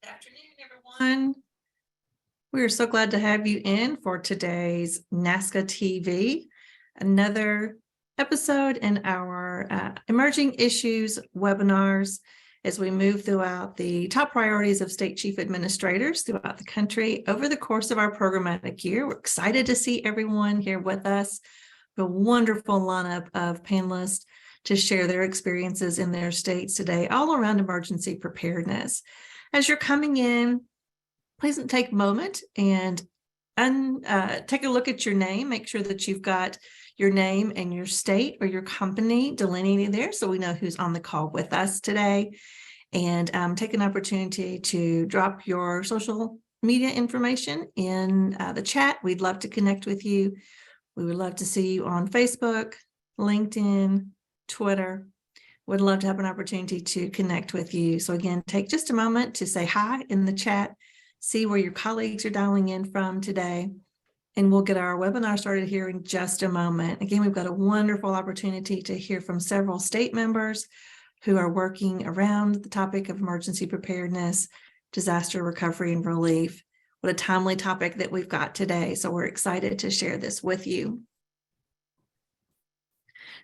Good afternoon, everyone. We are so glad to have you in for today's NASCATV, another episode in our Emerging Issues webinars as we move throughout the top priorities of state chief administrators throughout the country over the course of our programmatic year. We're excited to see everyone here with us, a wonderful lineup of panelists to share their experiences in their states today, all around emergency preparedness. As you're coming in, please take a moment and take a look at your name. Make sure that you've got your name and your state or your company delineated there so we know who's on the call with us today. And take an opportunity to drop your social media information in the chat. We'd love to connect with you. We would love to see you on Facebook, LinkedIn, Twitter. Would love to have an opportunity to connect with you. So again, take just a moment to say hi in the chat, see where your colleagues are dialing in from today, and we'll get our webinar started here in just a moment. Again, we've got a wonderful opportunity to hear from several state members who are working around the topic of emergency preparedness, disaster recovery and relief. What a timely topic that we've got today. So we're excited to share this with you.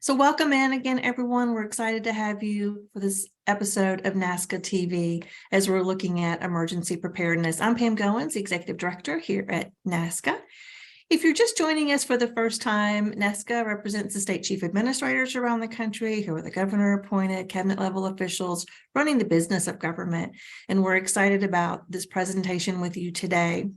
So welcome in again, everyone. We're excited to have you for this episode of NASCATV as we're looking at emergency preparedness. I'm Pam Goins, the Executive Director here at NASCA. If you're just joining us for the first time, NASCA represents the state chief administrators around the country who are the governor-appointed cabinet level officials running the business of government. And we're excited about this presentation with you today.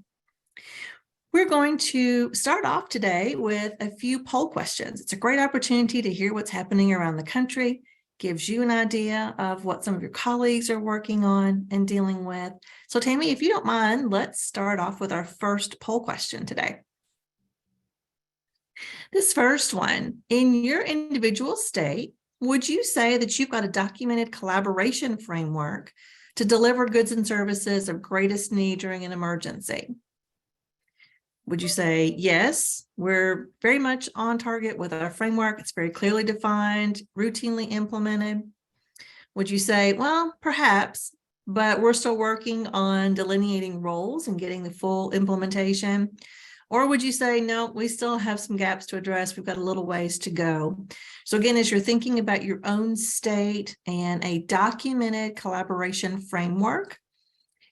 We're going to start off today with a few poll questions. It's a great opportunity to hear what's happening around the country, gives you an idea of what some of your colleagues are working on and dealing with. So Tammy, if you don't mind, let's start off with our first poll question today. This first one, in your individual state, would you say that you've got a documented collaboration framework to deliver goods and services of greatest need during an emergency? Would you say, yes, we're very much on target with our framework. It's very clearly defined, routinely implemented. Would you say, well, perhaps, but we're still working on delineating roles and getting the full implementation? Or would you say, no, we still have some gaps to address. We've got a little ways to go. So again, as you're thinking about your own state and a documented collaboration framework,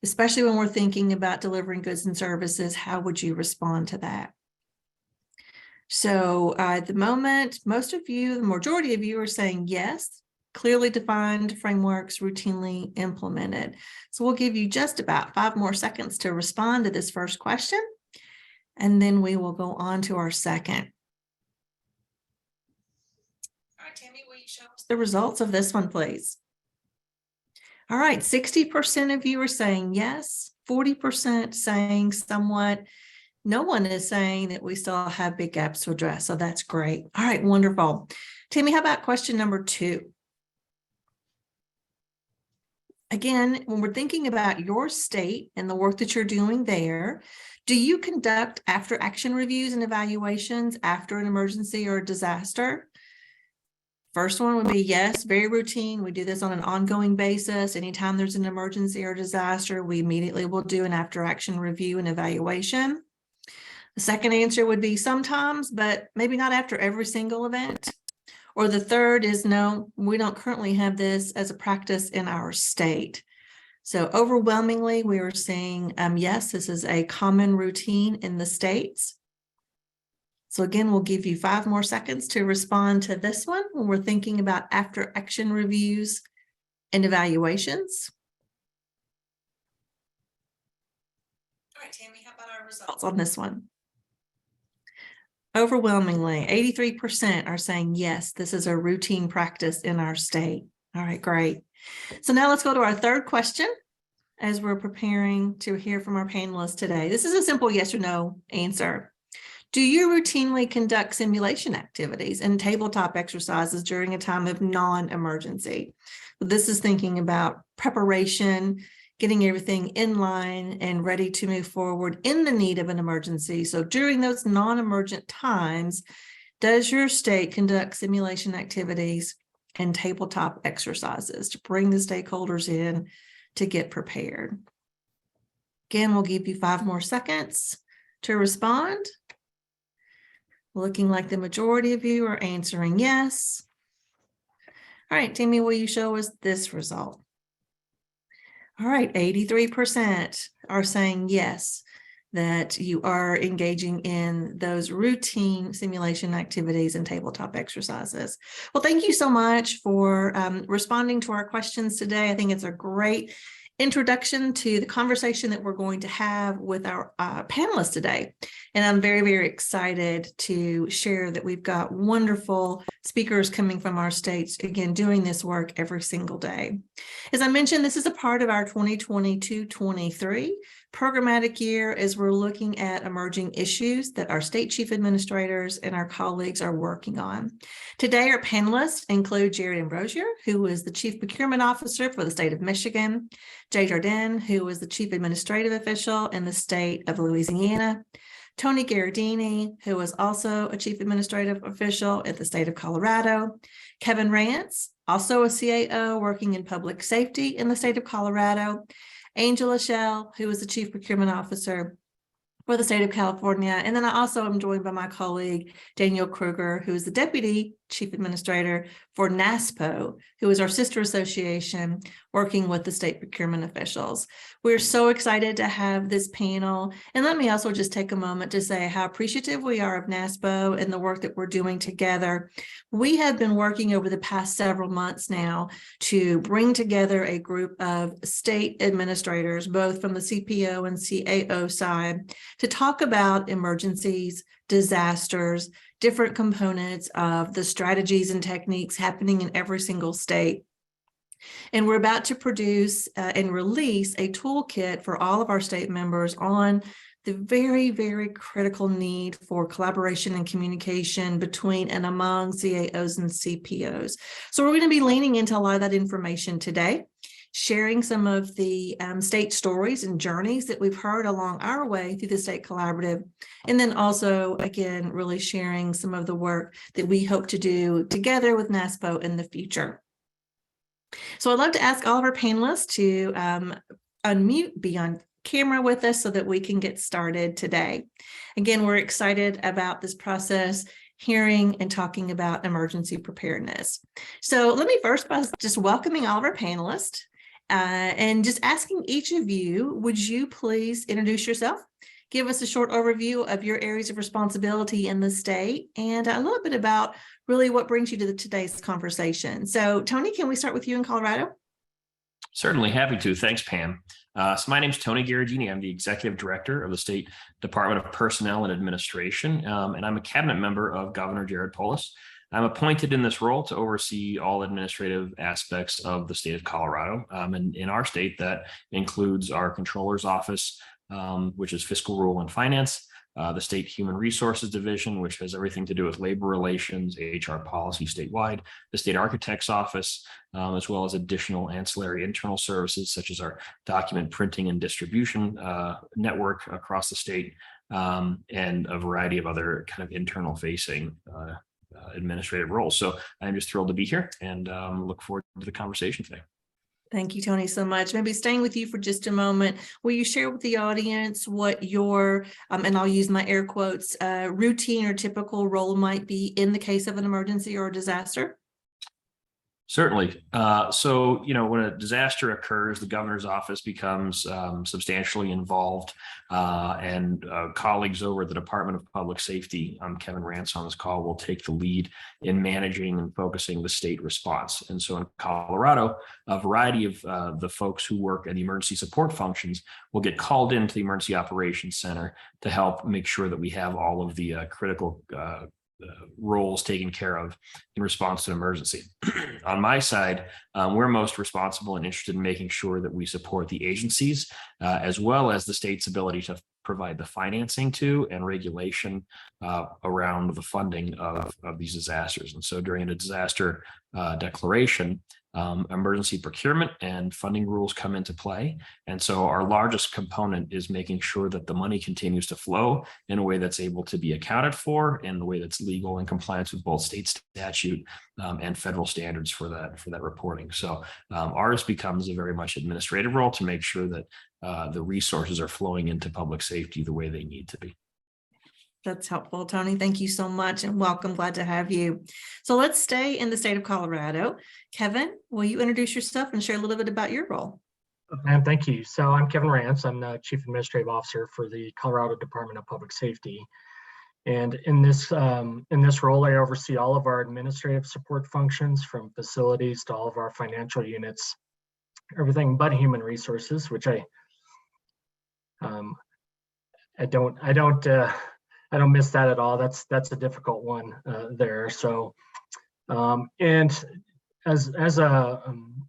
especially when we're thinking about delivering goods and services, how would you respond to that? So at the moment, most of you, the majority of you are saying yes, clearly defined frameworks routinely implemented. So we'll give you just about 5 more seconds to respond to this first question, and then we will go on to our second. All right, Tammy, will you show us the results of this one, please? All right, 60% of you are saying yes, 40% saying somewhat. No one is saying that we still have big gaps to address, so that's great. All right, wonderful. Tammy, how about question number 2? Again, when we're thinking about your state and the work that you're doing there, do you conduct after-action reviews and evaluations after an emergency or a disaster? First one would be yes, very routine. We do this on an ongoing basis. Anytime there's an emergency or disaster, we immediately will do an after-action review and evaluation. The second answer would be sometimes, but maybe not after every single event. Or the third is no, we don't currently have this as a practice in our state. So overwhelmingly, we are saying yes, this is a common routine in the states. So again, we'll give you 5 more seconds to respond to this one when we're thinking about after action reviews and evaluations. All right, Tammy, how about our results on this one? Overwhelmingly, 83% are saying yes, this is a routine practice in our state. All right, great. So now let's go to our third question as we're preparing to hear from our panelists today. This is a simple yes or no answer. Do you routinely conduct simulation activities and tabletop exercises during a time of non-emergency? This is thinking about preparation, getting everything in line and ready to move forward in the need of an emergency. So during those non-emergent times, does your state conduct simulation activities and tabletop exercises to bring the stakeholders in to get prepared? Again, we'll give you 5 more seconds to respond. Looking like the majority of you are answering yes. All right, Tammy, will you show us this result? All right, 83% are saying yes, that you are engaging in those routine simulation activities and tabletop exercises. Well, thank you so much for responding to our questions today. I think it's a great introduction to the conversation that we're going to have with our panelists today. And I'm very, very excited to share that we've got wonderful speakers coming from our states, again, doing this work every single day. As I mentioned, this is a part of our 2022-23 programmatic year as we're looking at emerging issues that our state chief administrators and our colleagues are working on. Today, our panelists include Jared Ambrosier, who is the Chief Procurement Officer for the state of Michigan, Jay Jardin, who is the Chief Administrative Official in the state of Louisiana, Tony Gherardini, who is also a Chief Administrative Official at the state of Colorado, Kevin Rance, also a CAO working in public safety in the state of Colorado, Angela Shell, who is the Chief Procurement Officer for the state of California. And then I also am joined by my colleague, Daniel Kruger, who is the Deputy Chief Administrator for NASPO, who is our sister association working with the state procurement officials. We're so excited to have this panel. And let me also just take a moment to say how appreciative we are of NASPO and the work that we're doing together. We have been working over the past several months now to bring together a group of state administrators, both from the CPO and CAO side, to talk about emergencies, disasters, different components of the strategies and techniques happening in every single state. And we're about to produce and release a toolkit for all of our state members on the very, very critical need for collaboration and communication between and among CAOs and CPOs. So we're going to be leaning into a lot of that information today, sharing some of the state stories and journeys that we've heard along our way through the state collaborative. And then also, again, really sharing some of the work that we hope to do together with NASPO in the future. So I'd love to ask all of our panelists to unmute, be on camera with us so that we can get started today. Again, we're excited about this process, hearing and talking about emergency preparedness. So let me first by just welcoming all of our panelists and just asking each of you, would you please introduce yourself? Give us a short overview of your areas of responsibility in the state and a little bit about really what brings you to today's conversation. So Tony, can we start with you in Colorado? Certainly, happy to. Thanks, Pam. So my name is Tony Gherardini. I'm the Executive Director of the State Department of Personnel and Administration, and I'm a cabinet member of Governor Jared Polis. I'm appointed in this role to oversee all administrative aspects of the state of Colorado. And in our state, that includes our Controller's Office, which is Fiscal, Rural, and Finance, the State Human Resources Division, which has everything to do with labor relations, HR policy statewide, the State Architect's Office, as well as additional ancillary internal services, such as our document printing and distribution network across the state, and a variety of other kind of internal facing administrative roles. So I'm just thrilled to be here and look forward to the conversation today. Thank you, Tony, so much. Maybe staying with you for just a moment, will you share with the audience what your, and I'll use my air quotes, routine or typical role might be in the case of an emergency or a disaster? Certainly. So, when a disaster occurs, the governor's office becomes substantially involved, and colleagues over at the Department of Public Safety, Kevin Rance on this call, will take the lead in managing and focusing the state response. And so in Colorado, a variety of the folks who work in the emergency support functions will get called into the Emergency Operations Center to help make sure that we have all of the critical roles taken care of in response to an emergency. On my side, we're most responsible and interested in making sure that we support the agencies as well as the state's ability to provide the financing to and regulation around the funding of these disasters. And so during a disaster declaration, emergency procurement and funding rules come into play. And so our largest component is making sure that the money continues to flow in a way that's able to be accounted for, in a way that's legal and compliance with both state statute and federal standards for that reporting. So ours becomes a very much administrative role to make sure that the resources are flowing into public safety the way they need to be. That's helpful, Tony. Thank you so much and welcome. Glad to have you. So let's stay in the state of Colorado. Kevin, will you introduce yourself and share a little bit about your role? Ma'am, thank you. So I'm Kevin Rance. I'm the Chief Administrative Officer for the Colorado Department of Public Safety. And in this role, I oversee all of our administrative support functions, from facilities to all of our financial units, everything but human resources, which I don't miss that at all. That's a difficult one there. So, and as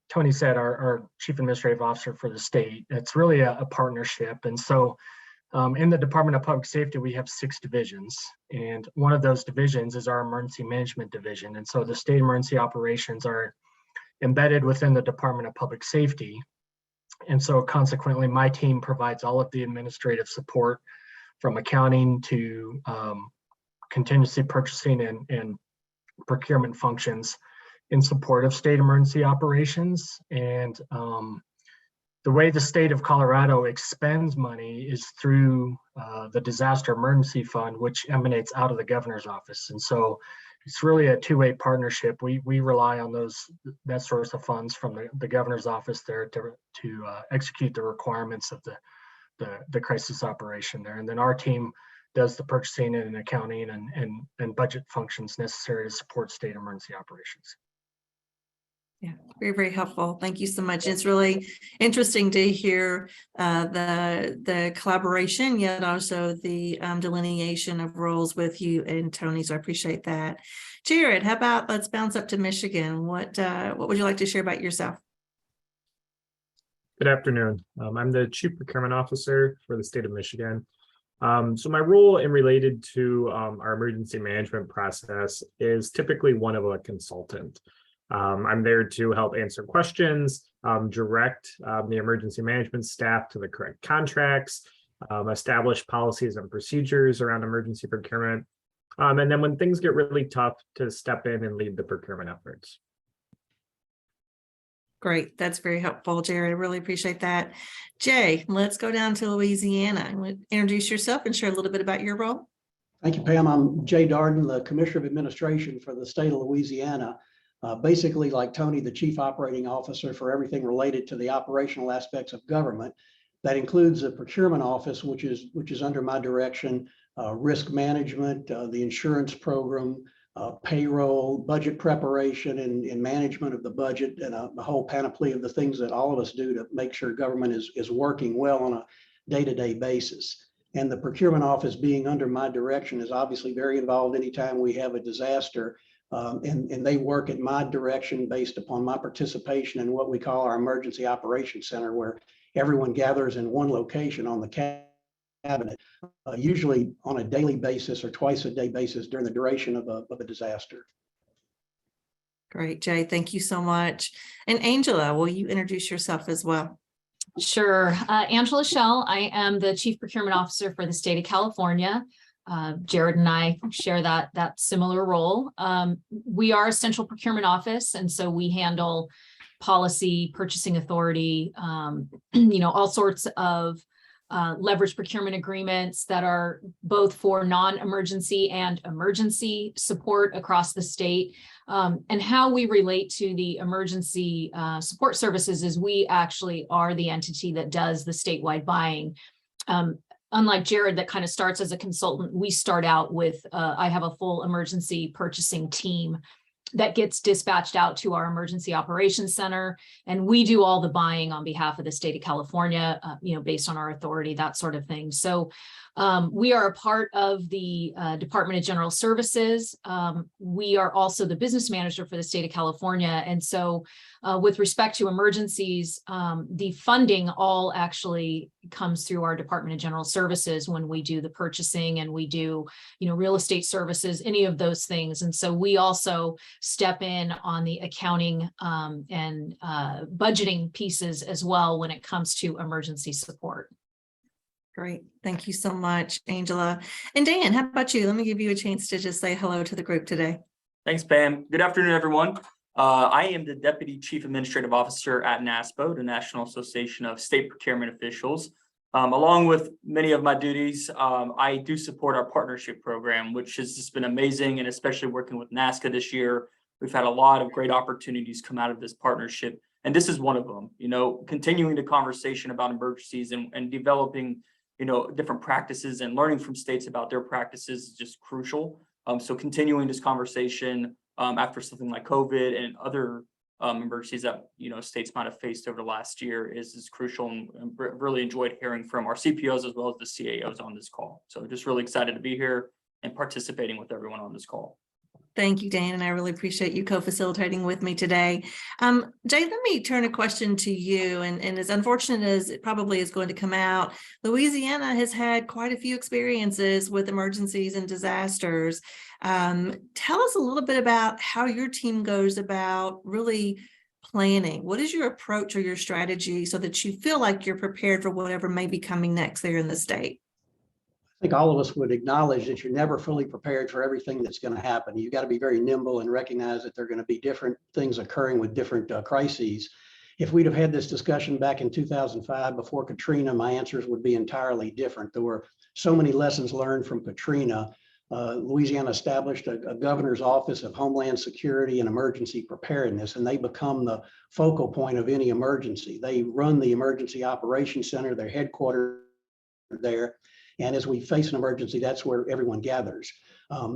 Tony said, our Chief Administrative Officer for the state, it's really a partnership. And so in the Department of Public Safety, we have 6 divisions, and one of those divisions is our Emergency Management Division. And so the state emergency operations are embedded within the Department of Public Safety. And so consequently, my team provides all of the administrative support, from accounting to contingency purchasing and procurement functions in support of state emergency operations. And the way the state of Colorado expends money is through the Disaster Emergency Fund, which emanates out of the governor's office. And so it's really a two-way partnership. We rely on that source of funds from the governor's office there to execute the requirements of the crisis operation there. And then our team does the purchasing and accounting and budget functions necessary to support state emergency operations. Yeah, very, very helpful. Thank you so much. It's really interesting to hear the collaboration, yet also the delineation of roles with you and Tony. So I appreciate that. Jared, how about let's bounce up to Michigan. What would you like to share about yourself? Good afternoon. I'm the Chief Procurement Officer for the state of Michigan. So my role in related to our emergency management process is typically one of a consultant. I'm there to help answer questions, direct the emergency management staff to the correct contracts, establish policies and procedures around emergency procurement, and then when things get really tough, to step in and lead the procurement efforts. Great. That's very helpful, Jared. I really appreciate that. Jay, let's go down to Louisiana. Introduce yourself and share a little bit about your role. Thank you, Pam. I'm Jay Darden, the Commissioner of Administration for the state of Louisiana. Basically, like Tony, the Chief Operating Officer for everything related to the operational aspects of government. That includes the Procurement Office, which is under my direction, risk management, the insurance program, payroll, budget preparation, and management of the budget, and the whole panoply of the things that all of us do to make sure government is working well on a day-to-day basis. And the Procurement Office, being under my direction, is obviously very involved anytime we have a disaster. And they work at my direction based upon my participation in what we call our Emergency Operations Center, where everyone gathers in one location on the cabinet, usually on a daily basis or twice a day basis during the duration of a disaster. Great, Jay. Thank you so much. And Angela, will you introduce yourself as well? Sure. Angela Schell. I am the Chief Procurement Officer for the state of California. Jared and I share that similar role. We are a central procurement office, and so we handle policy, purchasing authority, all sorts of leverage procurement agreements that are both for non-emergency and emergency support across the state. And how we relate to the emergency support services is we actually are the entity that does the statewide buying. Unlike Jared, that kind of starts as a consultant, we start out with, I have a full emergency purchasing team that gets dispatched out to our emergency operations center. And we do all the buying on behalf of the state of California, based on our authority, that sort of thing. So we are a part of the Department of General Services. We are also the business manager for the state of California. And so with respect to emergencies, the funding all actually comes through our Department of General Services when we do the purchasing and we do, real estate services, any of those things. And so we also step in on the accounting and budgeting pieces as well when it comes to emergency support. Great. Thank you so much, Angela. And Dan, how about you? Let me give you a chance to just say hello to the group today. Thanks, Pam. Good afternoon, everyone. I am the Deputy Chief Administrative Officer at NASPO, the National Association of State Procurement Officials. Along with many of my duties, I do support our partnership program, which has just been amazing, and especially working with NASCA this year, we've had a lot of great opportunities come out of this partnership, and this is one of them. You know, continuing the conversation about emergencies and developing, you know, different practices and learning from states about their practices is just crucial. So continuing this conversation after something like COVID and other emergencies that, you know, states might have faced over the last year is crucial, and really enjoyed hearing from our CPOs as well as the CAOs on this call. So just really excited to be here and participating with everyone on this call. Thank you, Dan, and I really appreciate you co-facilitating with me today. Jay, let me turn a question to you, and as unfortunate as it probably is going to come out, Louisiana has had quite a few experiences with emergencies and disasters. Tell us a little bit about how your team goes about really planning. What is your approach or your strategy so that you feel like you're prepared for whatever may be coming next there in the state? I think all of us would acknowledge that you're never fully prepared for everything that's going to happen. You've got to be very nimble and recognize that there are going to be different things occurring with different crises. If we'd have had this discussion back in 2005 before Katrina, my answers would be entirely different. There were so many lessons learned from Katrina. Louisiana established a governor's office of Homeland Security and Emergency Preparedness, and they become the focal point of any emergency. They run the Emergency Operations Center, their headquarters there. And as we face an emergency, that's where everyone gathers.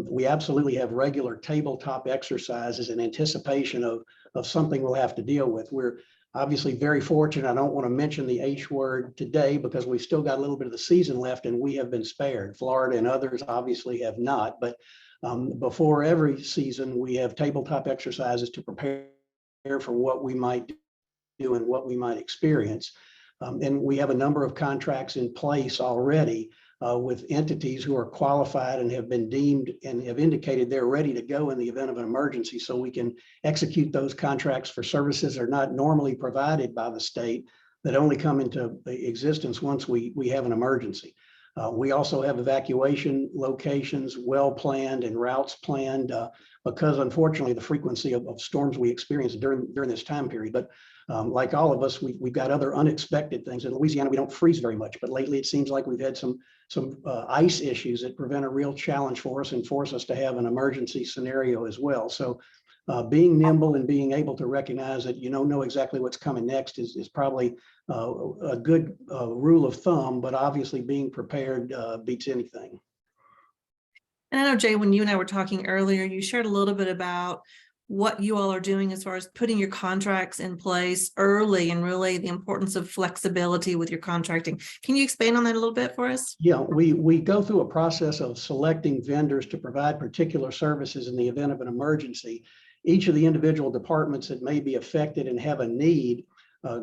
We absolutely have regular tabletop exercises in anticipation of something we'll have to deal with. We're obviously very fortunate. I don't want to mention the H word today because we've still got a little bit of the season left and we have been spared. Florida and others obviously have not, but before every season, we have tabletop exercises to prepare for what we might do and what we might experience. And we have a number of contracts in place already with entities who are qualified and have been deemed and have indicated they're ready to go in the event of an emergency, so we can execute those contracts for services that are not normally provided by the state that only come into existence once we have an emergency. We also have evacuation locations well planned and routes planned because unfortunately the frequency of storms we experience during this time period. But like all of us, we've got other unexpected things. In Louisiana, we don't freeze very much, but lately it seems like we've had some ice issues that present a real challenge for us and force us to have an emergency scenario as well. So being nimble and being able to recognize that you don't know exactly what's coming next is probably a good rule of thumb, but obviously being prepared beats anything. And I know, Jay, when you and I were talking earlier, you shared a little bit about what you all are doing as far as putting your contracts in place early and really the importance of flexibility with your contracting. Can you expand on that a little bit for us? Yeah, we go through a process of selecting vendors to provide particular services in the event of an emergency. Each of the individual departments that may be affected and have a need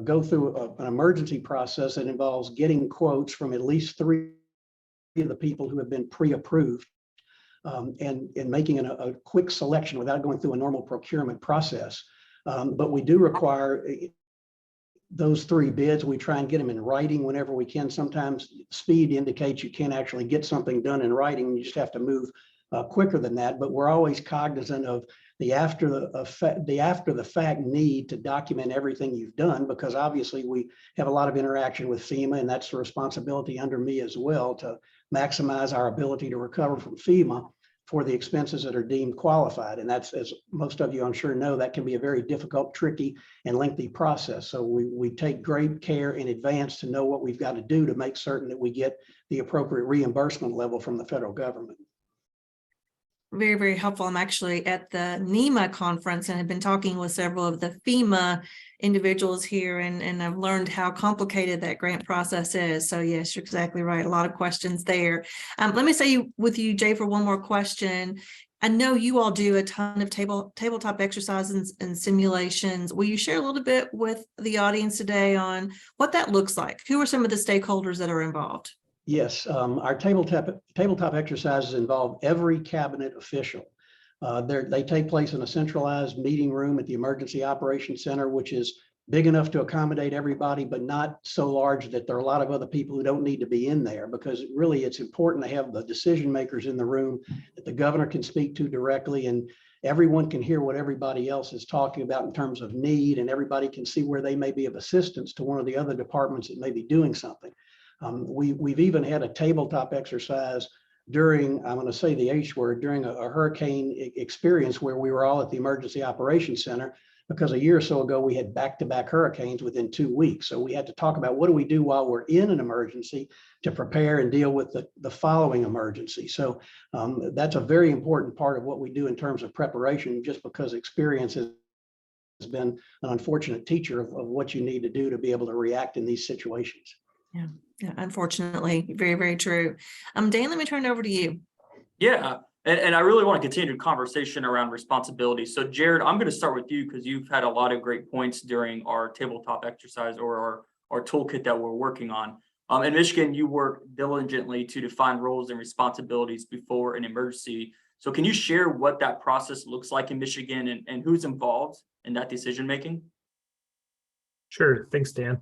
go through an emergency process that involves getting quotes from at least 3 of the people who have been pre-approved. And making a quick selection without going through a normal procurement process. But we do require those 3 bids. We try and get them in writing whenever we can. Sometimes speed indicates you can't actually get something done in writing. You just have to move quicker than that. But we're always cognizant of the after the fact need to document everything you've done, because obviously we have a lot of interaction with FEMA, and that's the responsibility under me as well to maximize our ability to recover from FEMA for the expenses that are deemed qualified. And that's, as most of you I'm sure know, that can be a very difficult, tricky, and lengthy process. So we take great care in advance to know what we've got to do to make certain that we get the appropriate reimbursement level from the federal government. Very, very helpful. I'm actually at the NEMA conference and have been talking with several of the FEMA individuals here, and I've learned how complicated that grant process is. So yes, you're exactly right. A lot of questions there. Let me say with you, Jay, for one more question. I know you all do a ton of tabletop exercises and simulations. Will you share a little bit with the audience today on what that looks like? Who are some of the stakeholders that are involved? Yes, our tabletop exercises involve every cabinet official. They take place in a centralized meeting room at the Emergency Operations Center, which is big enough to accommodate everybody, but not so large that there are a lot of other people who don't need to be in there, because really it's important to have the decision makers in the room that the governor can speak to directly, and everyone can hear what everybody else is talking about in terms of need, and everybody can see where they may be of assistance to one of the other departments that may be doing something. We've even had a tabletop exercise during, I'm going to say the H word, during a hurricane experience where we were all at the Emergency Operations Center, because a year or so ago we had back-to-back hurricanes within 2 weeks. So we had to talk about what do we do while we're in an emergency to prepare and deal with the following emergency. So that's a very important part of what we do in terms of preparation, just because experience has been an unfortunate teacher of what you need to do to be able to react in these situations. Yeah, unfortunately, very, very true. Dan, let me turn it over to you. Yeah, and I really want to continue the conversation around responsibility. So Jared, I'm going to start with you because you've had a lot of great points during our tabletop exercise or our toolkit that we're working on. In Michigan, you work diligently to define roles and responsibilities before an emergency. So can you share what that process looks like in Michigan and who's involved in that decision making? Sure. Thanks, Dan.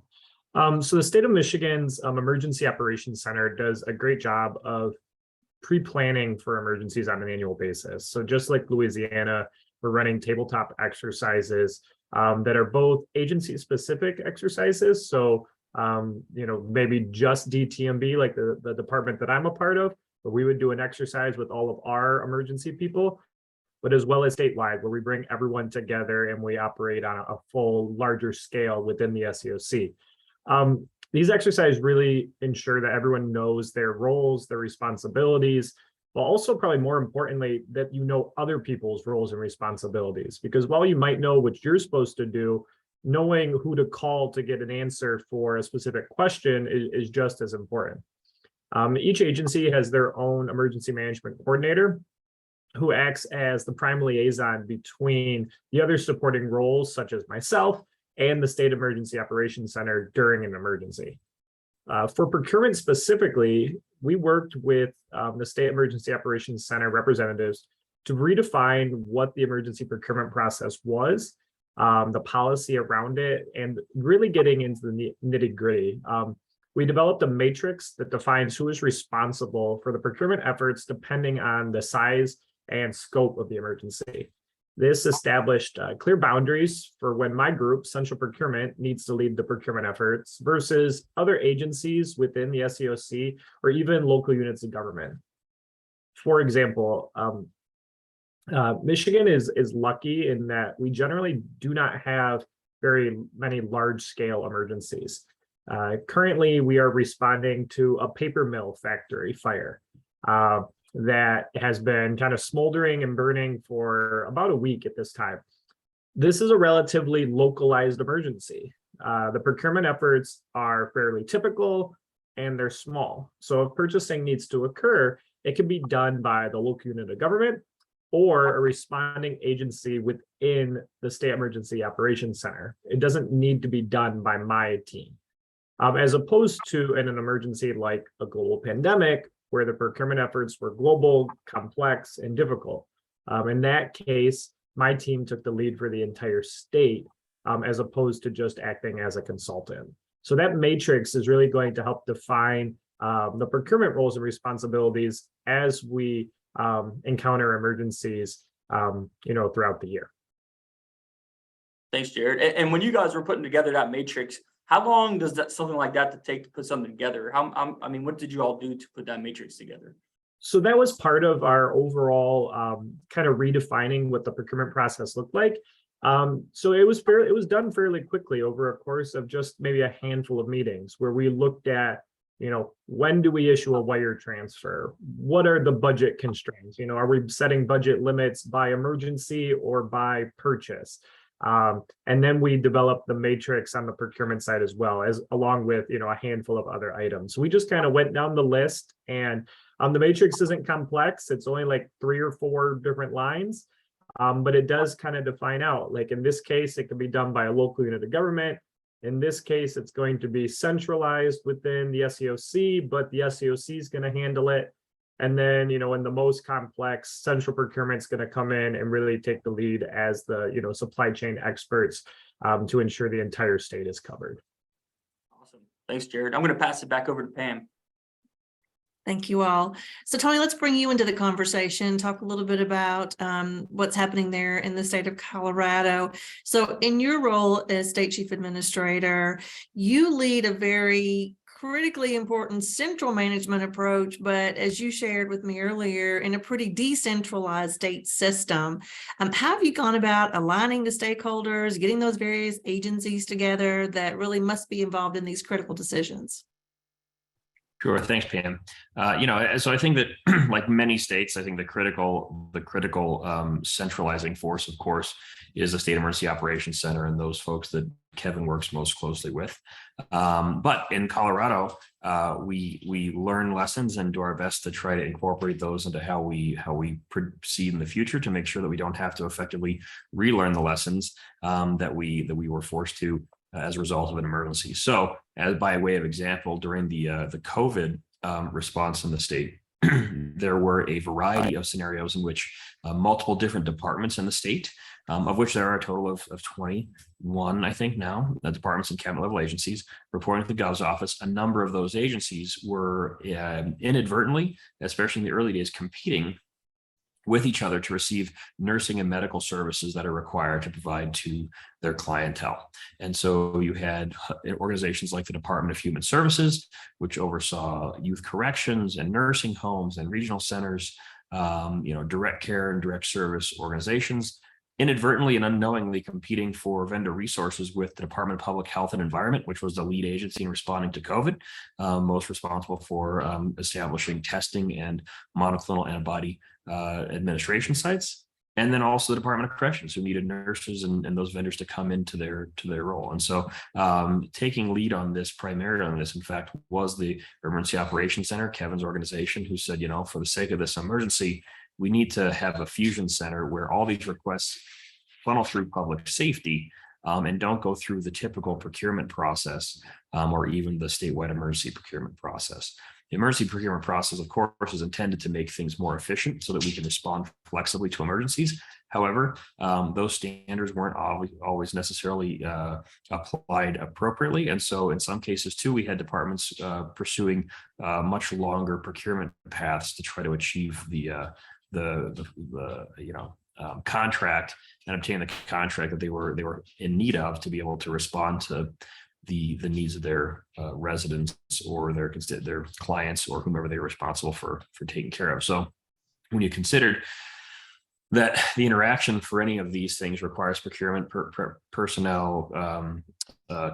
So the state of Michigan's Emergency Operations Center does a great job of pre-planning for emergencies on an annual basis. So just like Louisiana, we're running tabletop exercises that are both agency-specific exercises. So, maybe just DTMB, like the department that I'm a part of, but we would do an exercise with all of our emergency people, but as well as statewide, where we bring everyone together and we operate on a full, larger scale within the SEOC. These exercises really ensure that everyone knows their roles, their responsibilities, but also probably more importantly, that you know other people's roles and responsibilities. Because while you might know what you're supposed to do, knowing who to call to get an answer for a specific question is just as important. Each agency has their own emergency management coordinator who acts as the prime liaison between the other supporting roles, such as myself and the State Emergency Operations Center during an emergency. For procurement specifically, we worked with the State Emergency Operations Center representatives to redefine what the emergency procurement process was, the policy around it, and really getting into the nitty-gritty. We developed a matrix that defines who is responsible for the procurement efforts depending on the size and scope of the emergency. This established clear boundaries for when my group, Central Procurement, needs to lead the procurement efforts versus other agencies within the SEOC or even local units of government. For example, Michigan is lucky in that we generally do not have very many large-scale emergencies. Currently, we are responding to a paper mill factory fire that has been kind of smoldering and burning for about a week at this time. This is a relatively localized emergency. The procurement efforts are fairly typical and they're small. So if purchasing needs to occur, it can be done by the local unit of government or a responding agency within the State Emergency Operations Center. It doesn't need to be done by my team. As opposed to in an emergency like a global pandemic, where the procurement efforts were global, complex, and difficult. In that case, my team took the lead for the entire state, as opposed to just acting as a consultant. So that matrix is really going to help define the procurement roles and responsibilities as we encounter emergencies, throughout the year. Thanks, Jared. And when you guys were putting together that matrix, how long does something like that take to put something together? What did you all do to put that matrix together? So that was part of our overall kind of redefining what the procurement process looked like. So it was done fairly quickly over a course of just maybe a handful of meetings where we looked at, when do we issue a wire transfer? What are the budget constraints? Are we setting budget limits by emergency or by purchase? And then we developed the matrix on the procurement side as well, as along with a handful of other items. So we just kind of went down the list, and the matrix isn't complex. It's only like 3 or 4 different lines, but it does kind of define out. Like in this case, it can be done by a local unit of government. In this case, it's going to be centralized within the SEOC, but the SEOC is going to handle it. And then, in the most complex, central procurement is going to come in and really take the lead as the, supply chain experts to ensure the entire state is covered. Awesome. Thanks, Jared. I'm going to pass it back over to Pam. Thank you all. So Tony, let's bring you into the conversation, talk a little bit about what's happening there in the state of Colorado. So in your role as state chief administrator, you lead a very critically important central management approach, but as you shared with me earlier, in a pretty decentralized state system. How have you gone about aligning the stakeholders, getting those various agencies together that really must be involved in these critical decisions? Sure. Thanks, Pam. So I think that like many states, I think the critical centralizing force, of course, is the State Emergency Operations Center and those folks that Kevin works most closely with. But in Colorado, we learn lessons and do our best to try to incorporate those into how we proceed in the future to make sure that we don't have to effectively relearn the lessons that we were forced to as a result of an emergency. So, as by way of example, during the COVID response in the state, there were a variety of scenarios in which multiple different departments in the state, of which there are a total of 21, I think now, departments and cabinet level agencies reporting to the Gov's office. A number of those agencies were inadvertently, especially in the early days, competing with each other to receive nursing and medical services that are required to provide to their clientele. And so you had organizations like the Department of Human Services, which oversaw youth corrections and nursing homes and regional centers, direct care and direct service organizations, inadvertently and unknowingly competing for vendor resources with the Department of Public Health and Environment, which was the lead agency in responding to COVID, most responsible for establishing testing and monoclonal antibody administration sites, and then also the Department of Corrections, who needed nurses and those vendors to come into their role. And so taking lead on this, primarily on this, in fact, was the Emergency Operations Center, Kevin's organization, who said, for the sake of this emergency, we need to have a fusion center where all these requests funnel through public safety and don't go through the typical procurement process or even the statewide emergency procurement process. The emergency procurement process, of course, is intended to make things more efficient so that we can respond flexibly to emergencies. However, those standards weren't always necessarily applied appropriately. And so in some cases, too, we had departments pursuing much longer procurement paths to try to achieve the contract and obtain the contract that they were in need of to be able to respond to the needs of their residents or their clients or whomever they were responsible for taking care of. So when you considered that the interaction for any of these things requires procurement personnel,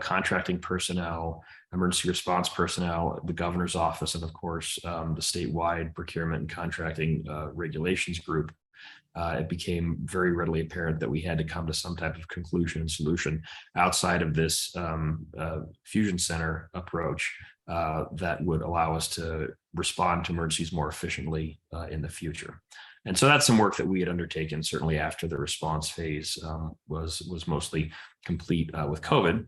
contracting personnel, emergency response personnel, the governor's office, and of course, the statewide procurement and contracting regulations group, it became very readily apparent that we had to come to some type of conclusion and solution outside of this fusion center approach that would allow us to respond to emergencies more efficiently in the future. And so that's some work that we had undertaken certainly after the response phase was mostly complete with COVID.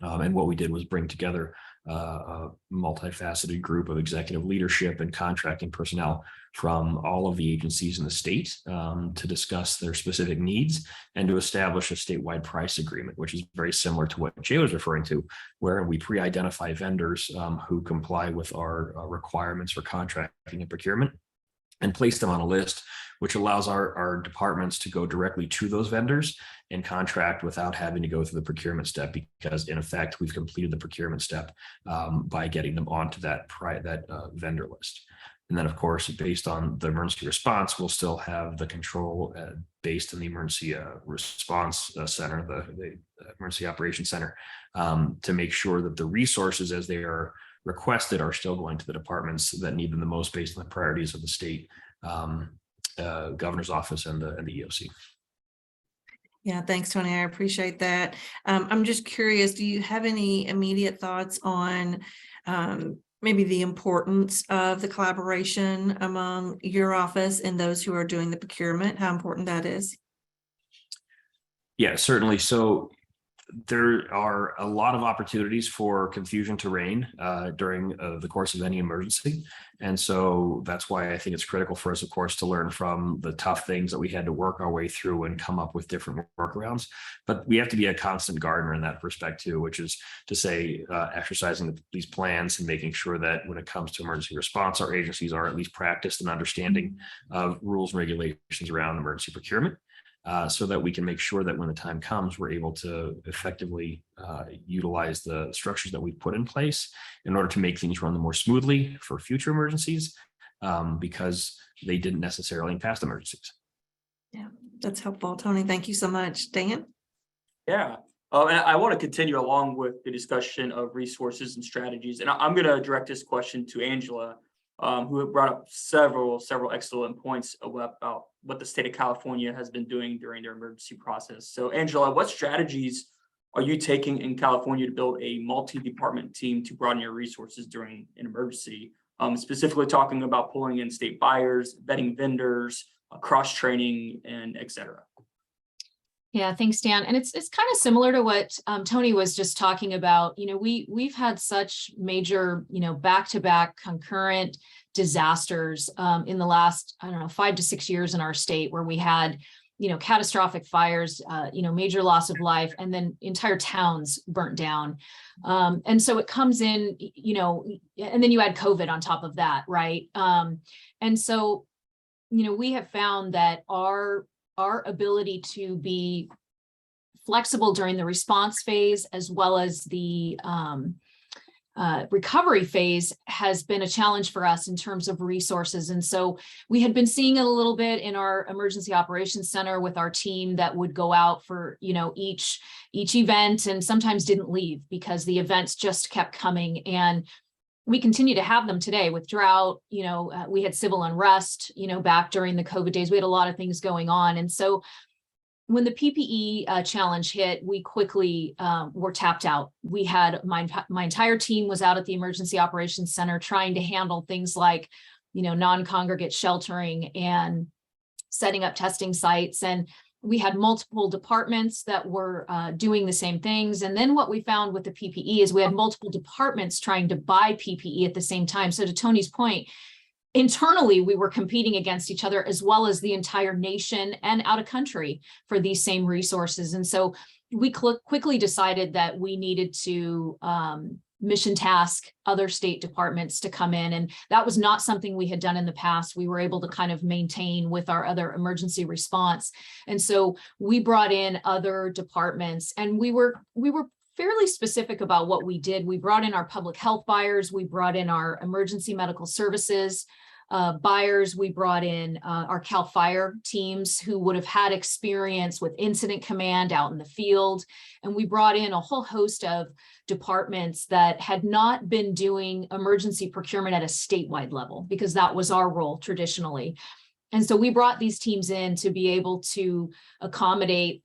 And what we did was bring together a multifaceted group of executive leadership and contracting personnel from all of the agencies in the state to discuss their specific needs and to establish a statewide price agreement, which is very similar to what Jay was referring to, where we pre-identify vendors who comply with our requirements for contracting and procurement and place them on a list, which allows our departments to go directly to those vendors and contract without having to go through the procurement step, because in effect, we've completed the procurement step by getting them onto that vendor list. And then, of course, based on the emergency response, we'll still have the control based in the emergency response center, the emergency operations center, to make sure that the resources as they are requested are still going to the departments that need them the most based on the priorities of the state governor's office and the EOC. Yeah, thanks, Tony. I appreciate that. I'm just curious, do you have any immediate thoughts on maybe the importance of the collaboration among your office and those who are doing the procurement, how important that is? Yeah, certainly. So there are a lot of opportunities for confusion to reign during the course of any emergency. And so that's why I think it's critical for us, of course, to learn from the tough things that we had to work our way through and come up with different workarounds. But we have to be a constant gardener in that respect too, which is to say exercising these plans and making sure that when it comes to emergency response, our agencies are at least practiced in understanding of rules and regulations around emergency procurement. So that we can make sure that when the time comes, we're able to effectively utilize the structures that we've put in place in order to make things run more smoothly for future emergencies, because they didn't necessarily in past emergencies. Yeah, that's helpful. Tony, thank you so much. Dan? Yeah. And I want to continue along with the discussion of resources and strategies. And I'm going to direct this question to Angela, who brought up several excellent points about what the state of California has been doing during their emergency process. So Angela, what strategies are you taking in California to build a multi-department team to broaden your resources during an emergency? Specifically talking about pulling in state buyers, vetting vendors, cross-training, and et cetera. Yeah, thanks, Dan. And it's kind of similar to what Tony was just talking about. You know, we've had such major, back-to-back concurrent disasters in the last, 5 to 6 years in our state, where we had, catastrophic fires, major loss of life, and then entire towns burnt down. And so it comes in, and then you add COVID on top of that, right? And so, we have found that our ability to be flexible during the response phase as well as the recovery phase has been a challenge for us in terms of resources. And so we had been seeing it a little bit in our emergency operations center with our team that would go out for, each event and sometimes didn't leave because the events just kept coming. And we continue to have them today with drought. We had civil unrest, back during the COVID days. We had a lot of things going on. And so when the PPE challenge hit, we quickly were tapped out. We had my entire team was out at the Emergency Operations Center trying to handle things like, non-congregate sheltering and setting up testing sites. And we had multiple departments that were doing the same things. And then what we found with the PPE is we had multiple departments trying to buy PPE at the same time. So to Tony's point, internally, we were competing against each other as well as the entire nation and out of country for these same resources. And so we quickly decided that we needed to mission task other state departments to come in. And that was not something we had done in the past. We were able to kind of maintain with our other emergency response. And so we brought in other departments, and we were fairly specific about what we did. We brought in our public health buyers. We brought in our emergency medical services buyers. We brought in our CAL FIRE teams who would have had experience with incident command out in the field. And we brought in a whole host of departments that had not been doing emergency procurement at a statewide level, because that was our role traditionally. And so we brought these teams in to be able to accommodate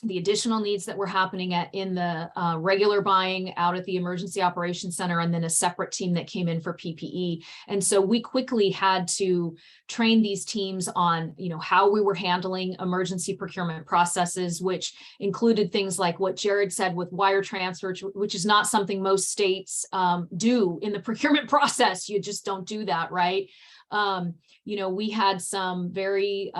the additional needs that were happening in the regular buying out at the Emergency Operations Center, and then a separate team that came in for PPE. And so we quickly had to train these teams on, how we were handling emergency procurement processes, which included things like what Jared said with wire transfer, which is not something most states do in the procurement process. You just don't do that, right? We had some very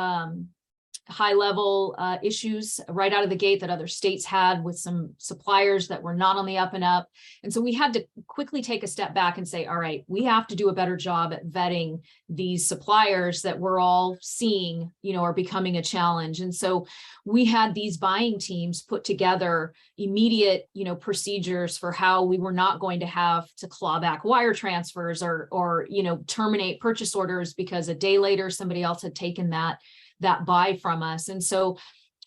high level issues right out of the gate that other states had with some suppliers that were not on the up and up. And so we had to quickly take a step back and say, all right, we have to do a better job at vetting these suppliers that we're all seeing, are becoming a challenge. And so we had these buying teams put together immediate, procedures for how we were not going to have to claw back wire transfers or terminate purchase orders because a day later somebody else had taken that buy from us. And so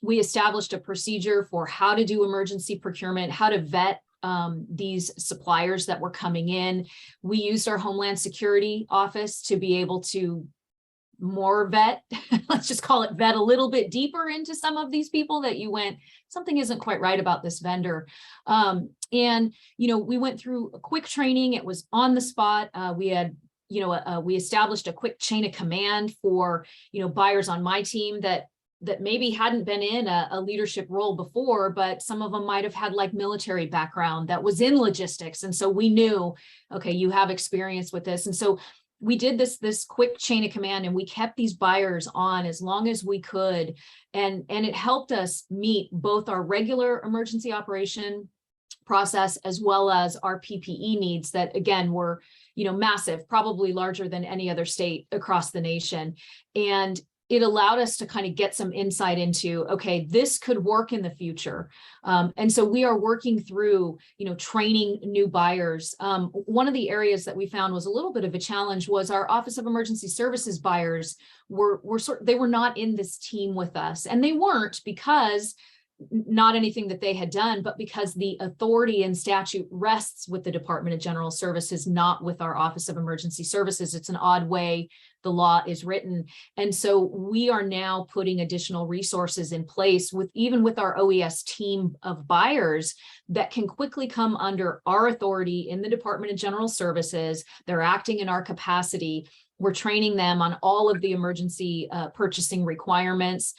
we established a procedure for how to do emergency procurement, how to vet these suppliers that were coming in. We used our Homeland Security office to be able to more vet, let's just call it vet a little bit deeper into some of these people that you went, something isn't quite right about this vendor. And, we went through a quick training. It was on the spot. We had we established a quick chain of command for, buyers on my team that that maybe hadn't been in a leadership role before, but some of them might have had like military background that was in logistics. And so we knew, okay, you have experience with this. And so we did this quick chain of command, and we kept these buyers on as long as we could. And it helped us meet both our regular emergency operation process as well as our PPE needs that, again, were, massive, probably larger than any other state across the nation. And it allowed us to kind of get some insight into, okay, this could work in the future. And so we are working through, training new buyers. One of the areas that we found was a little bit of a challenge was our Office of Emergency Services buyers they were not in this team with us. And they weren't because not anything that they had done, but because the authority and statute rests with the Department of General Services, not with our Office of Emergency Services. It's an odd way the law is written. And so we are now putting additional resources in place even with our OES team of buyers that can quickly come under our authority in the Department of General Services. They're acting in our capacity. We're training them on all of the emergency purchasing requirements,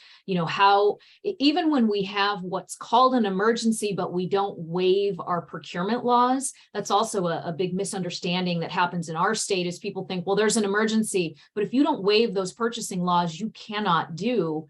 how, even when we have what's called an emergency, but we don't waive our procurement laws, that's also a big misunderstanding that happens in our state is people think, well, there's an emergency, but if you don't waive those purchasing laws, you cannot do,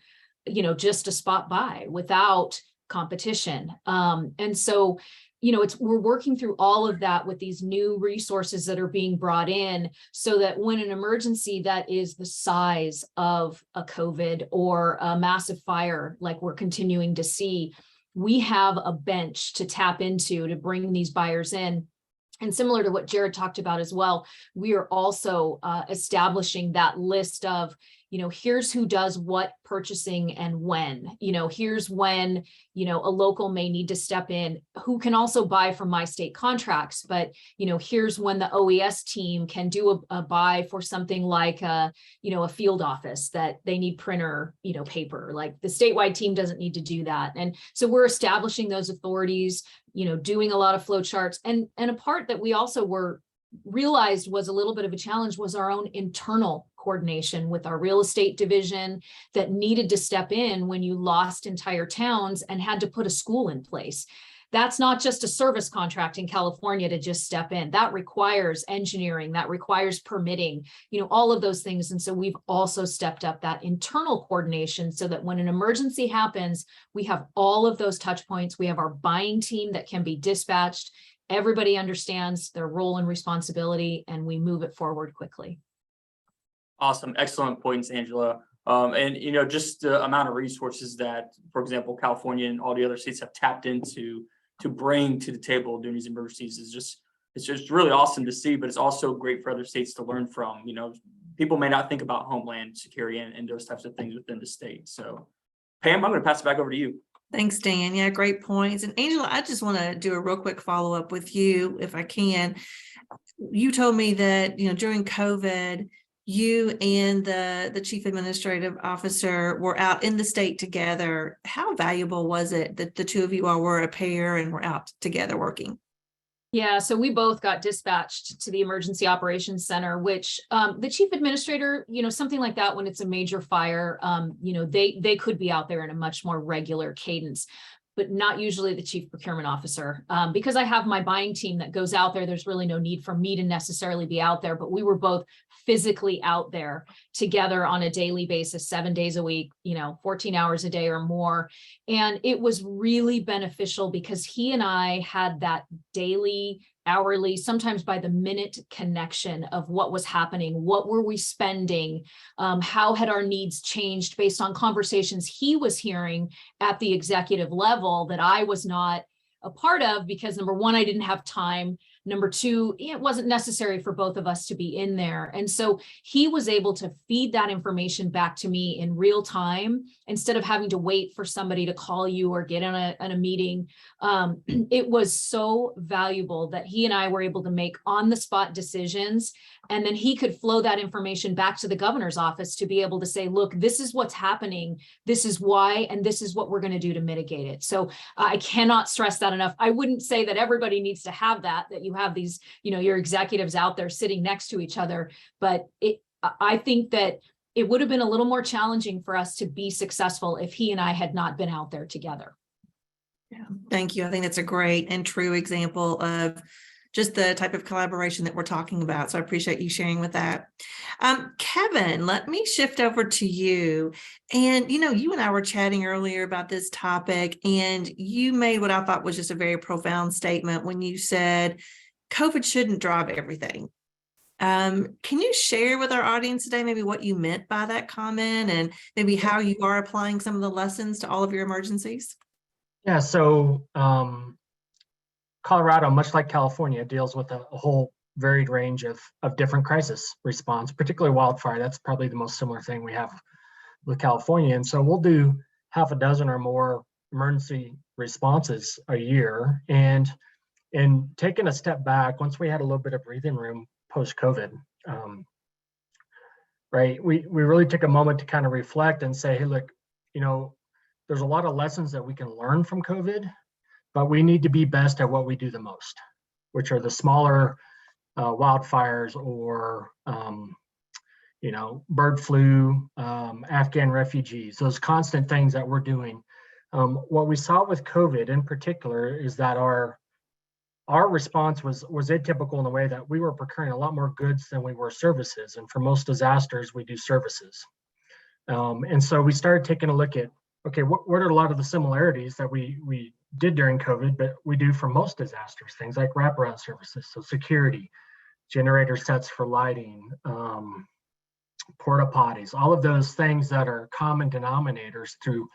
just a spot buy without competition. And so, we're working through all of that with these new resources that are being brought in so that when an emergency that is the size of a COVID or a massive fire, like we're continuing to see, we have a bench to tap into to bring these buyers in. And similar to what Jared talked about as well, we are also establishing that list of, here's who does what purchasing and when, here's when, a local may need to step in, who can also buy from my state contracts, but, here's when the OES team can do a buy for something like a field office that they need printer, paper, like the statewide team doesn't need to do that. And so we're establishing those authorities, doing a lot of flow charts. And a part that we also realized was a little bit of a challenge was our own internal coordination with our real estate division that needed to step in when you lost entire towns and had to put a school in place. That's not just a service contract in California to just step in. That requires engineering, that requires permitting, all of those things. And so we've also stepped up that internal coordination so that when an emergency happens, we have all of those touch points. We have our buying team that can be dispatched. Everybody understands their role and responsibility, and we move it forward quickly. Awesome. Excellent points, Angela. And, just the amount of resources that, for example, California and all the other states have tapped into to bring to the table during these emergencies it's just really awesome to see, but it's also great for other states to learn from. People may not think about homeland security and those types of things within the state. So, Pam, I'm going to pass it back over to you. Thanks, Dan. Yeah, great points. And Angela, I just want to do a real quick follow-up with you, if I can. You told me that, during COVID, you and the chief administrative officer were out in the state together. How valuable was it that the two of you all were a pair and were out together working? Yeah, so we both got dispatched to the Emergency Operations Center, which the chief administrator, something like that, when it's a major fire, they could be out there in a much more regular cadence, but not usually the chief procurement officer. Because I have my buying team that goes out there, there's really no need for me to necessarily be out there, but we were both physically out there together on a daily basis, 7 days a week, 14 hours a day or more. And it was really beneficial because he and I had that daily, hourly, sometimes by the minute connection of what was happening, what were we spending, how had our needs changed based on conversations he was hearing at the executive level that I was not a part of because number one, I didn't have time. Number two, it wasn't necessary for both of us to be in there. And so he was able to feed that information back to me in real time instead of having to wait for somebody to call you or get in a meeting. It was so valuable that he and I were able to make on the spot decisions. And then he could flow that information back to the governor's office to be able to say, look, this is what's happening. This is why, and this is what we're going to do to mitigate it. So I cannot stress that enough. I wouldn't say that everybody needs to have that you have these, your executives out there sitting next to each other. But I think that it would have been a little more challenging for us to be successful if he and I had not been out there together. Yeah, thank you. I think that's a great and true example of just the type of collaboration that we're talking about. So I appreciate you sharing with that. Kevin, let me shift over to you. And, you and I were chatting earlier about this topic, and you made what I thought was just a very profound statement when you said, COVID shouldn't drive everything. Can you share with our audience today maybe what you meant by that comment and maybe how you are applying some of the lessons to all of your emergencies? Yeah, so Colorado, much like California, deals with a whole varied range of different crisis response, particularly wildfire. That's probably the most similar thing we have with California. And so we'll do half a dozen or more emergency responses a year. And in taking a step back, once we had a little bit of breathing room post-COVID, right, we really took a moment to kind of reflect and say, hey, look, there's a lot of lessons that we can learn from COVID, but we need to be best at what we do the most, which are the smaller wildfires or, bird flu, Afghan refugees, those constant things that we're doing. What we saw with COVID in particular is that our response was atypical in the way that we were procuring a lot more goods than we were services. And for most disasters, we do services. And so we started taking a look at, okay, what are a lot of the similarities that we did during COVID, but we do for most disasters, things like wraparound services, so security, generator sets for lighting, porta potties, all of those things that are common denominators through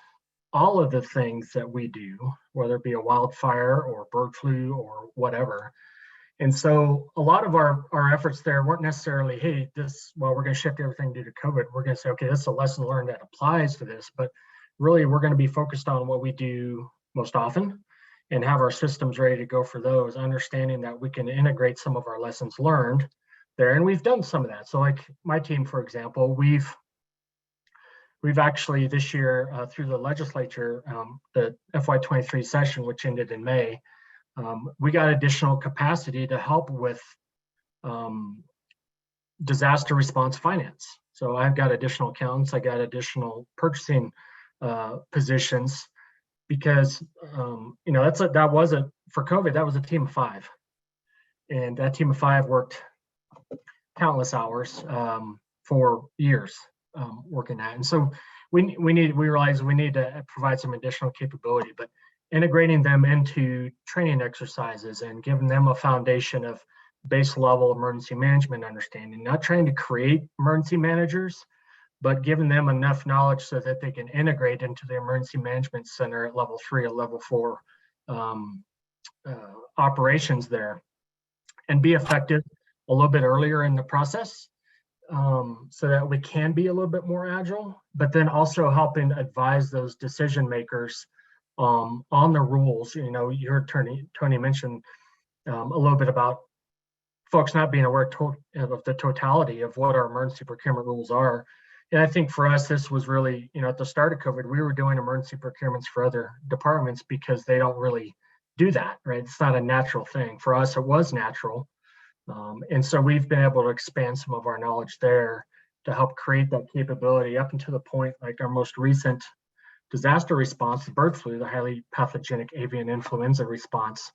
all of the things that we do, whether it be a wildfire or bird flu or whatever. And so a lot of our efforts there weren't necessarily, hey, we're going to shift everything due to COVID. We're going to say, okay, this is a lesson learned that applies to this, but really we're going to be focused on what we do most often and have our systems ready to go for those, understanding that we can integrate some of our lessons learned there. And we've done some of that. So like my team, for example, we've actually this year through the legislature, the FY23 session, which ended in May, we got additional capacity to help with disaster response finance. So I've got additional accountants, I got additional purchasing positions because that wasn't for COVID, that was a team of 5. And that team of 5 worked countless hours for years working that. And so we realized we need to provide some additional capability, but integrating them into training exercises and giving them a foundation of base level emergency management understanding, not trying to create emergency managers, but giving them enough knowledge so that they can integrate into the emergency management center at level 3 or level 4 operations there and be effective a little bit earlier in the process so that we can be a little bit more agile, but then also helping advise those decision makers on the rules. Your attorney, Tony, mentioned a little bit about folks not being aware of the totality of what our emergency procurement rules are. And I think for us, this was really, at the start of COVID, we were doing emergency procurements for other departments because they don't really do that, right? It's not a natural thing. For us, it was natural. And so we've been able to expand some of our knowledge there to help create that capability up until the point, like our most recent disaster response, the bird flu, the highly pathogenic avian influenza response.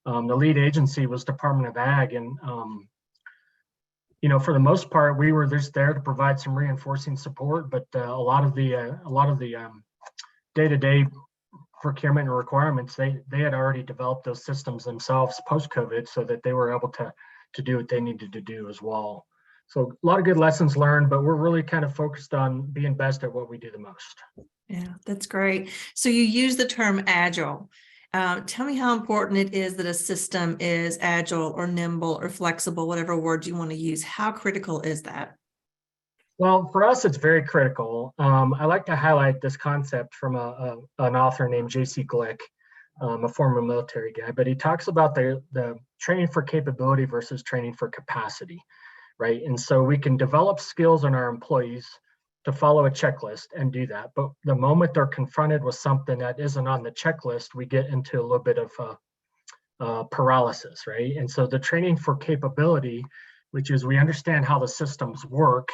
The lead agency was Department of Ag, and for the most part, we were just there to provide some reinforcing support, but a lot of the day-to-day procurement and requirements, they had already developed those systems themselves post-COVID so that they were able to do what they needed to do as well. So a lot of good lessons learned, but we're really kind of focused on being best at what we do the most. Yeah, that's great. So you use the term agile. Tell me how important it is that a system is agile or nimble or flexible, whatever word you want to use. How critical is that? Well, for us, it's very critical. I like to highlight this concept from an author named J.C. Glick, a former military guy, but he talks about the training for capability versus training for capacity, right? And so we can develop skills in our employees to follow a checklist and do that. But the moment they're confronted with something that isn't on the checklist, we get into a little bit of paralysis, right? And so the training for capability, which is we understand how the systems work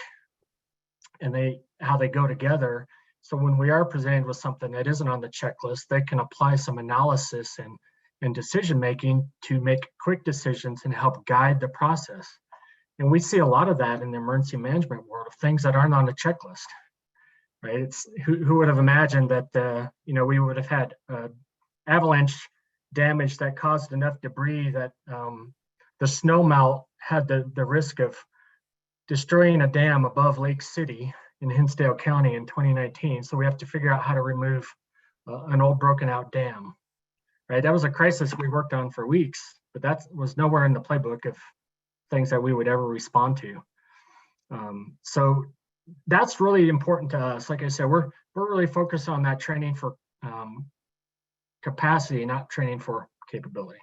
and how they go together. So when we are presented with something that isn't on the checklist, they can apply some analysis and decision making to make quick decisions and help guide the process. And we see a lot of that in the emergency management world, of things that aren't on the checklist, right? It's who would have imagined that we would have had avalanche damage that caused enough debris that the snow melt had the risk of destroying a dam above Lake City in Hinsdale County in 2019. So we have to figure out how to remove an old broken out dam, right? That was a crisis we worked on for weeks, but that was nowhere in the playbook of things that we would ever respond to. So that's really important to us. Like I said, we're really focused on that training for capacity, not training for capability.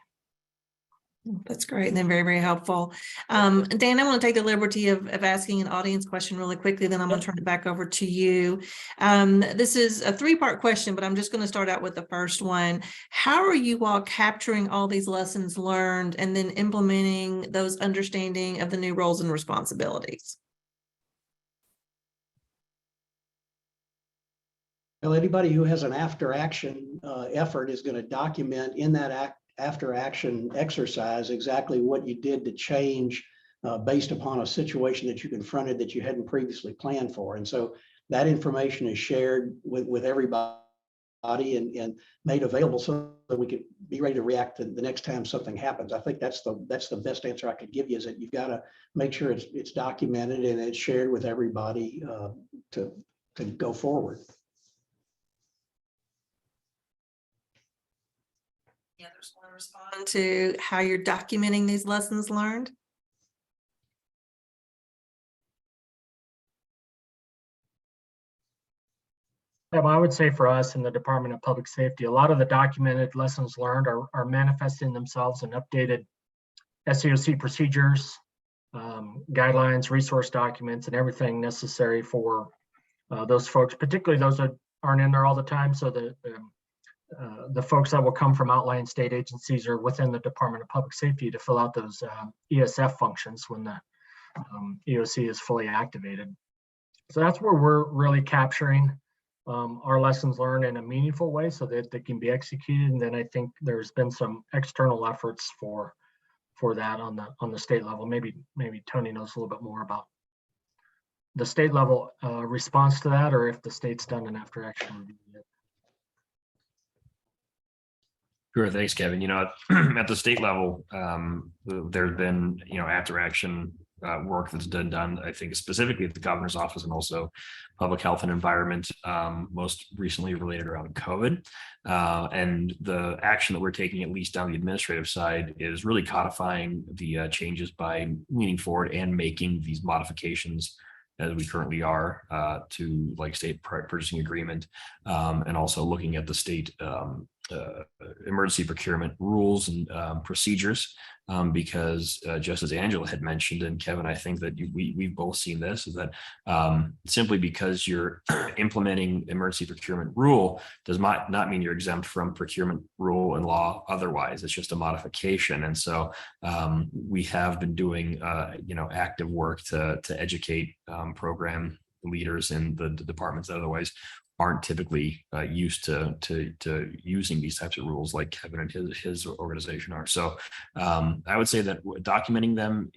That's great. And then very, very helpful. Dan, I want to take the liberty of asking an audience question really quickly, then I'm going to turn it back over to you. This is a three-part question, but I'm just going to start out with the first one. How are you all capturing all these lessons learned and then implementing those understanding of the new roles and responsibilities? Well, anybody who has an after action effort is going to document in that after action exercise exactly what you did to change based upon a situation that you confronted that you hadn't previously planned for. And so that information is shared with everybody and made available so that we could be ready to react to the next time something happens. I think that's the best answer I could give you, is that you've got to make sure it's documented and it's shared with everybody to go forward. The others want to respond to how you're documenting these lessons learned? Well, I would say for us in the Department of Public Safety, a lot of the documented lessons learned are manifesting themselves in updated SEOC procedures, guidelines, resource documents, and everything necessary for those folks, particularly those that aren't in there all the time. So the folks that will come from outlying state agencies or within the Department of Public Safety to fill out those ESF functions when the EOC is fully activated. So that's where we're really capturing our lessons learned in a meaningful way so that they can be executed. And then I think there's been some external efforts for that on the state level. Maybe Tony knows a little bit more about the state level response to that, or if the state's done an after action review yet. Sure. Thanks, Kevin. At the state level, there's been, after action work that's done, I think specifically at the governor's office and also public health and environment, most recently related around COVID. And the action that we're taking, at least on the administrative side, is really codifying the changes by leaning forward and making these modifications as we currently are to state purchasing agreement, and also looking at the state emergency procurement rules and procedures, because just as Angela had mentioned, and Kevin, I think that we've both seen this, is that simply because you're implementing emergency procurement rule does not mean you're exempt from procurement rule and law otherwise. It's just a modification. And so we have been doing active work to educate program leaders in the departments that otherwise aren't typically used to using these types of rules like Kevin and his organization are. So I would say that documenting them,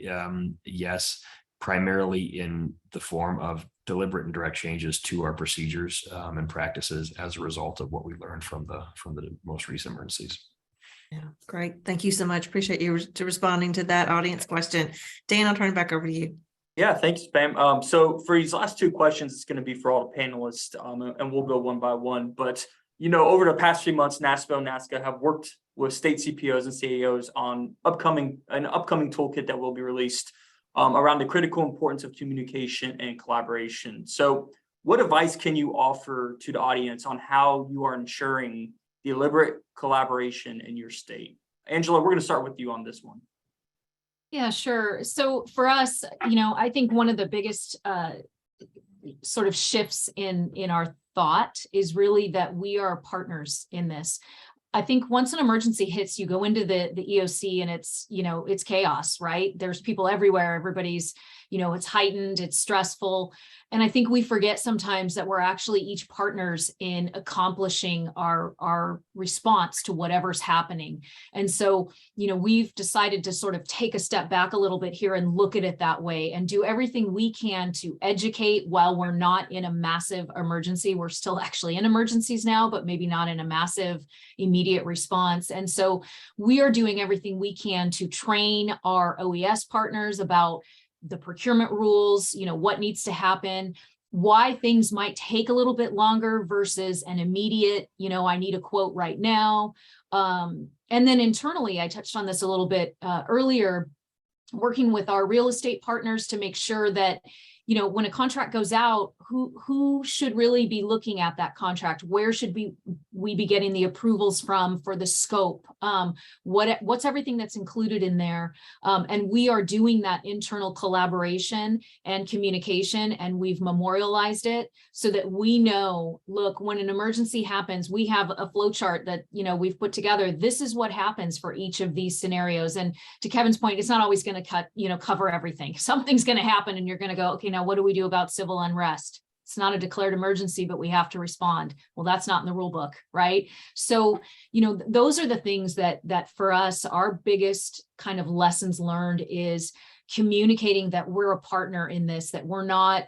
yes, primarily in the form of deliberate and direct changes to our procedures and practices as a result of what we learned from the most recent emergencies. Yeah, great. Thank you so much. Appreciate you responding to that audience question. Dan, I'll turn it back over to you. Yeah, thanks, Pam. So for these last two questions, it's going to be for all the panelists, and we'll go one by one. But, over the past 3 months, NASPO and NASCA have worked with state CPOs and CAOs on an upcoming toolkit that will be released around the critical importance of communication and collaboration. So what advice can you offer to the audience on how you are ensuring deliberate collaboration in your state? Angela, we're going to start with you on this one. Yeah, sure. So for us, I think one of the biggest sort of shifts in our thought is really that we are partners in this. I think once an emergency hits, you go into the EOC and it's, it's chaos, right? There's people everywhere. Everybody's, it's heightened, it's stressful. And I think we forget sometimes that we're actually each partners in accomplishing our response to whatever's happening. And so, we've decided to sort of take a step back a little bit here and look at it that way and do everything we can to educate while we're not in a massive emergency. We're still actually in emergencies now, but maybe not in a massive immediate response. And so we are doing everything we can to train our OES partners about the procurement rules, what needs to happen, why things might take a little bit longer versus an immediate, I need a quote right now. And then internally, I touched on this a little bit earlier, working with our real estate partners to make sure that, when a contract goes out, who should really be looking at that contract? Where should we be getting the approvals from for the scope? What's everything that's included in there? And we are doing that internal collaboration and communication, and we've memorialized it so that we know, look, when an emergency happens, we have a flow chart that, we've put together. This is what happens for each of these scenarios. And to Kevin's point, it's not always going to cover everything. Something's going to happen and you're going to go, okay, now what do we do about civil unrest? It's not a declared emergency, but we have to respond. Well, that's not in the rule book, right? So, those are the things that for us, our biggest kind of lessons learned is communicating that we're a partner in this, that we're not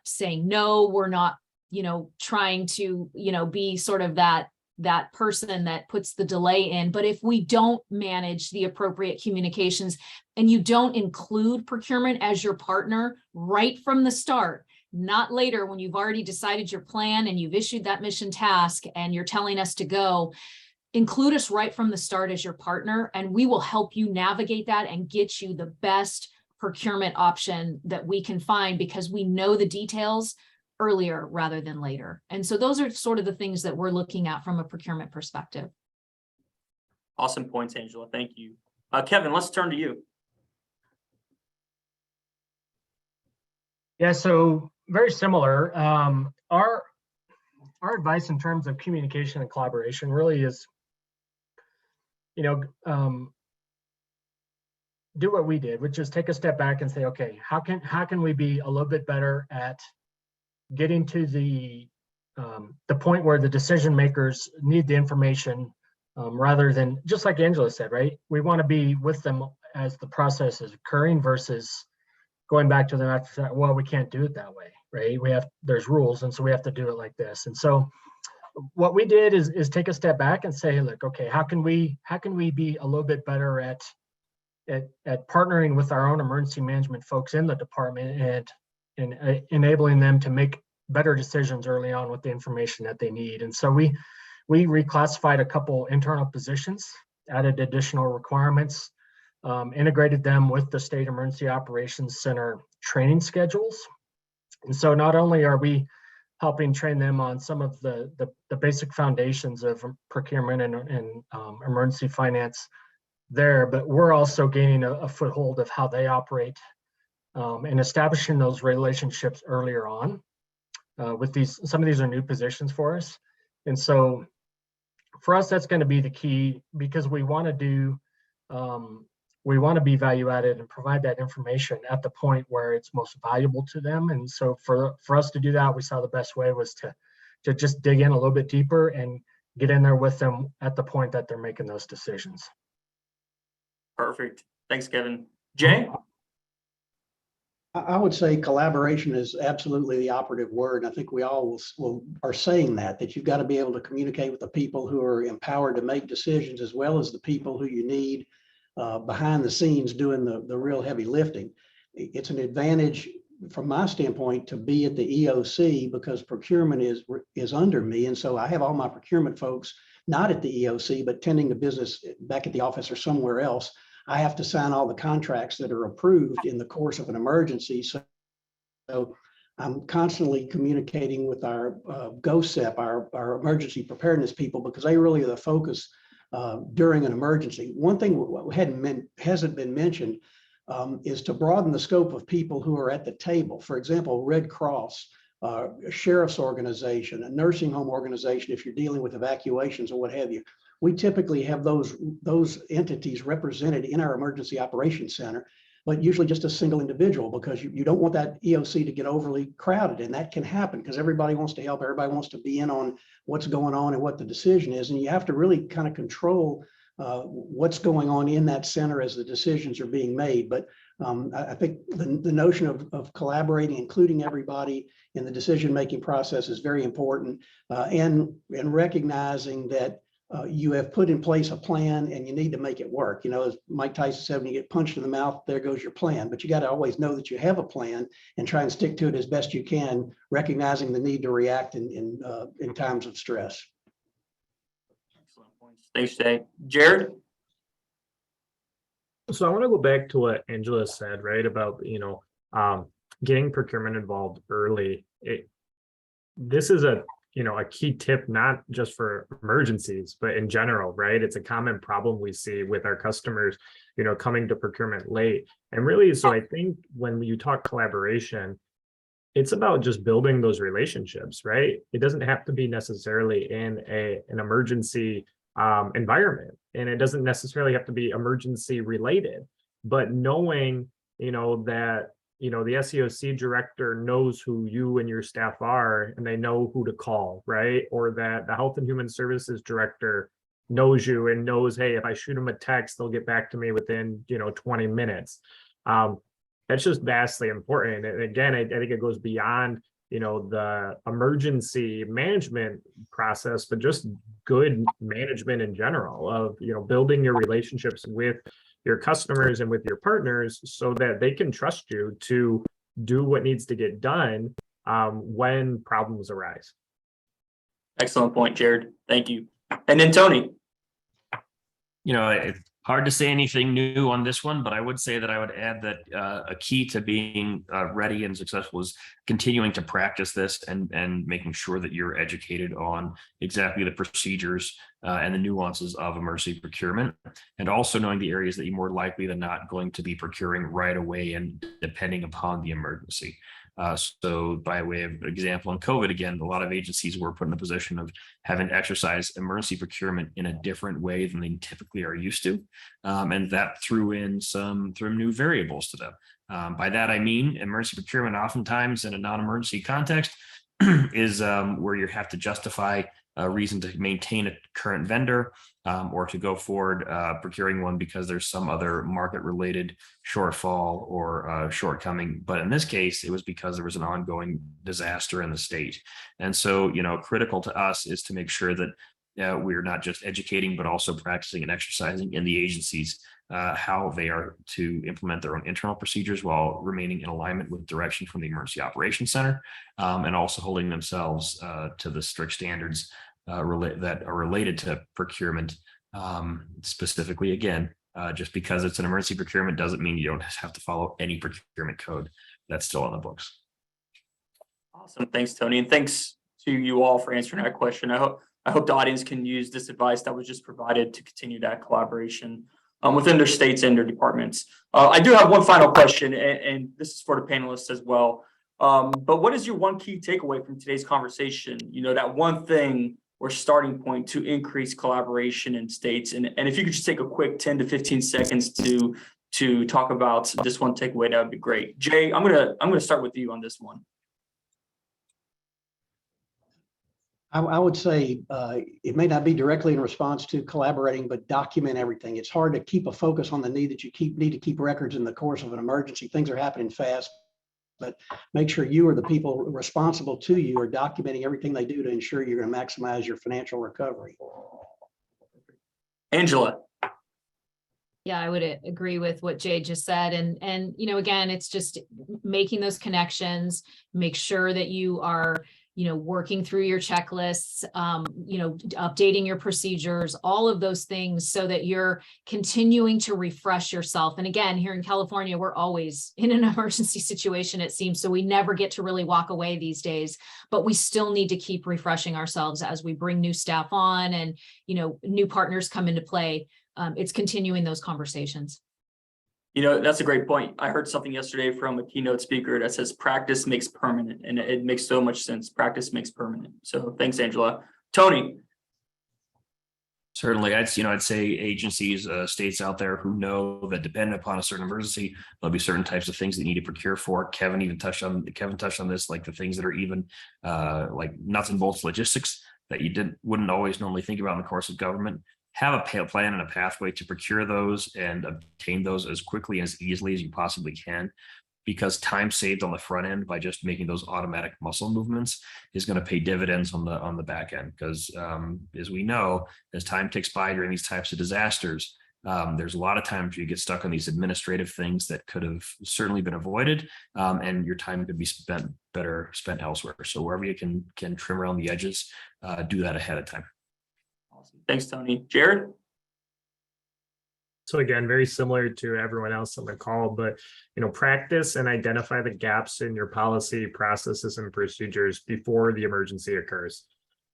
saying no, we're not, trying to, be sort of that person that puts the delay in. But if we don't manage the appropriate communications and you don't include procurement as your partner right from the start, not later when you've already decided your plan and you've issued that mission task and you're telling us to go, include us right from the start as your partner, and we will help you navigate that and get you the best procurement option that we can find, because we know the details earlier rather than later. And so those are sort of the things that we're looking at from a procurement perspective. Awesome points, Angela. Thank you. Kevin, let's turn to you. Yeah, so very similar. Our advice in terms of communication and collaboration really is, do what we did, which is take a step back and say, okay, how can we be a little bit better at getting to the point where the decision makers need the information, rather than, just like Angela said, right? We want to be with them as the process is occurring versus going back to them after that. Well, we can't do it that way, right? There's rules, and so we have to do it like this. And so what we did is take a step back and say, look, okay, how can we be a little bit better at partnering with our own emergency management folks in the department and enabling them to make better decisions early on with the information that they need. And so we reclassified a couple internal positions, added additional requirements, integrated them with the State Emergency Operations Center training schedules. And so not only are we helping train them on some of the basic foundations of procurement and emergency finance there, but we're also gaining a foothold of how they operate and establishing those relationships earlier on with these. Some of these are new positions for us. And so for us, that's going to be the key, because we want to be value added and provide that information at the point where it's most valuable to them. And so for us to do that, we saw the best way was to just dig in a little bit deeper and get in there with them at the point that they're making those decisions. Perfect. Thanks, Kevin. Jay? I would say collaboration is absolutely the operative word. I think we all are saying that you've got to be able to communicate with the people who are empowered to make decisions, as well as the people who you need behind the scenes doing the real heavy lifting. It's an advantage from my standpoint to be at the EOC, because procurement is under me. And so I have all my procurement folks not at the EOC, but tending to business back at the office or somewhere else. I have to sign all the contracts that are approved in the course of an emergency. So I'm constantly communicating with our GOSEP, our emergency preparedness people, because they really are the focus during an emergency. One thing hasn't been mentioned is to broaden the scope of people who are at the table. For example, Red Cross a sheriff's organization, a nursing home organization, if you're dealing with evacuations or what have you. We typically have those entities represented in our emergency operations center, but usually just a single individual, because you don't want that EOC to get overly crowded, and that can happen because everybody wants to help, everybody wants to be in on what's going on and what the decision is, and you have to really kind of control what's going on in that center as the decisions are being made. But I think the notion of collaborating, including everybody in the decision-making process is very important, and recognizing that you have put in place a plan and you need to make it work. You know, as Mike Tyson said, when you get punched in the mouth, there goes your plan. But you got to always know that you have a plan and try and stick to it as best you can, recognizing the need to react in times of stress. Excellent points. Thanks, Jay. Jared? So I want to go back to what Angela said, right, about, getting procurement involved early. This is a key tip, not just for emergencies, but in general, right? It's a common problem we see with our customers, coming to procurement late. And really, so I think when you talk collaboration, it's about just building those relationships, right? It doesn't have to be necessarily in an emergency environment, and it doesn't necessarily have to be emergency related, but knowing, that the SEOC director knows who you and your staff are, and they know who to call, right? Or that the Health and Human Services director knows you and knows, hey, if I shoot them a text, they'll get back to me within, 20 minutes. That's just vastly important. And again, I think it goes beyond, the emergency management process, but just good management in general of, building your relationships with your customers and with your partners so that they can trust you to do what needs to get done when problems arise. Excellent point, Jared. Thank you. And then Tony. It's hard to say anything new on this one, but I would say that I would add that a key to being ready and successful is continuing to practice this and making sure that you're educated on exactly the procedures and the nuances of emergency procurement, and also knowing the areas that you're more likely than not going to be procuring right away and depending upon the emergency. So by way of example, in COVID, again, a lot of agencies were put in a position of having to exercise emergency procurement in a different way than they typically are used to. And that threw in some new variables to them. By that, I mean, emergency procurement oftentimes in a non-emergency context is where you have to justify a reason to maintain a current vendor or to go forward procuring one because there's some other market-related shortfall or shortcoming. But in this case, it was because there was an ongoing disaster in the state. And so, critical to us is to make sure that we're not just educating, but also practicing and exercising in the agencies how they are to implement their own internal procedures while remaining in alignment with direction from the Emergency Operations Center, and also holding themselves to the strict standards that are related to procurement. Specifically, again, just because it's an emergency procurement doesn't mean you don't have to follow any procurement code that's still on the books. Awesome. Thanks, Tony. And thanks to you all for answering that question. I hope the audience can use this advice that was just provided to continue that collaboration within their states and their departments. I do have one final question, and this is for the panelists as well. But what is your one key takeaway from today's conversation? That one thing or starting point to increase collaboration in states. And if you could just take a quick 10 to 15 seconds to talk about this one takeaway, that would be great. Jay, I'm gonna start with you on this one. I would say it may not be directly in response to collaborating, but document everything. It's hard to keep a focus on the need that you need to keep records in the course of an emergency. Things are happening fast, but make sure you or the people responsible to you are documenting everything they do to ensure you're going to maximize your financial recovery. Angela. Yeah, I would agree with what Jay just said. And again, it's just making those connections, make sure that you are working through your checklists, updating your procedures, all of those things so that you're continuing to refresh yourself. And again, here in California, we're always in an emergency situation, it seems, so we never get to really walk away these days, but we still need to keep refreshing ourselves as we bring new staff on and, new partners come into play. It's continuing those conversations. That's a great point. I heard something yesterday from a keynote speaker that says practice makes permanent, and it makes so much sense. Practice makes permanent. So thanks, Angela. Tony. Certainly, I'd say agencies, states out there who know that depending upon a certain emergency, there'll be certain types of things that you need to procure for. Kevin touched on this, like the things that are even like nuts and bolts logistics that you wouldn't always normally think about in the course of government. Have a plan and a pathway to procure those and obtain those as quickly and as easily as you possibly can, because time saved on the front end by just making those automatic muscle movements is going to pay dividends on the back end. Because as we know, as time ticks by during these types of disasters, there's a lot of times you get stuck on these administrative things that could have certainly been avoided, and your time could be better spent elsewhere. So wherever you can trim around the edges, do that ahead of time. Awesome. Thanks, Tony. Jared? So again, very similar to everyone else on the call, but practice and identify the gaps in your policy, processes, and procedures before the emergency occurs.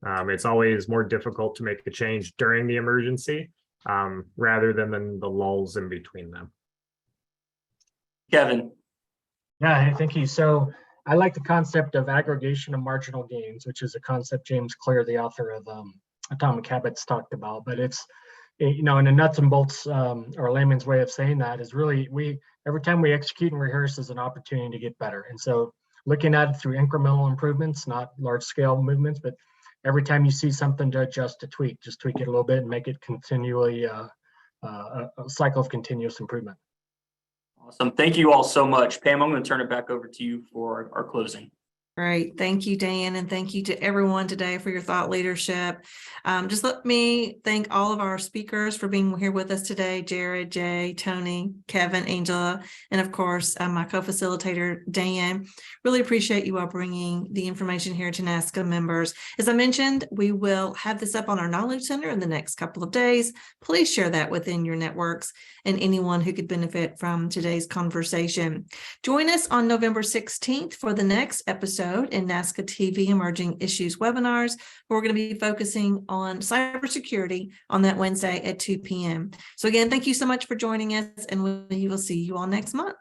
It's always more difficult to make a change during the emergency rather than in the lulls in between them. Kevin? Yeah, thank you. So I like the concept of aggregation of marginal gains, which is a concept James Clear, the author of Atomic Habits, talked about. But it's, in a nuts and bolts or layman's way of saying that is really every time we execute and rehearse is an opportunity to get better. And so looking at it through incremental improvements, not large scale movements, but every time you see something to adjust, to tweak, just tweak it a little bit and make it continually a cycle of continuous improvement. Awesome. Thank you all so much. Pam, I'm going to turn it back over to you for our closing. Great. Thank you, Dan. And thank you to everyone today for your thought leadership. Just let me thank all of our speakers for being here with us today. Jared, Jay, Tony, Kevin, Angela, and of course, my co-facilitator, Dan. Really appreciate you all bringing the information here to NASCA members. As I mentioned, we will have this up on our Knowledge Center in the next couple of days. Please share that within your networks and anyone who could benefit from today's conversation. Join us on November 16th for the next episode in NASCATV Emerging Issues webinars. We're going to be focusing on cybersecurity on that Wednesday at 2 p.m. So again, thank you so much for joining us, and we will see you all next month.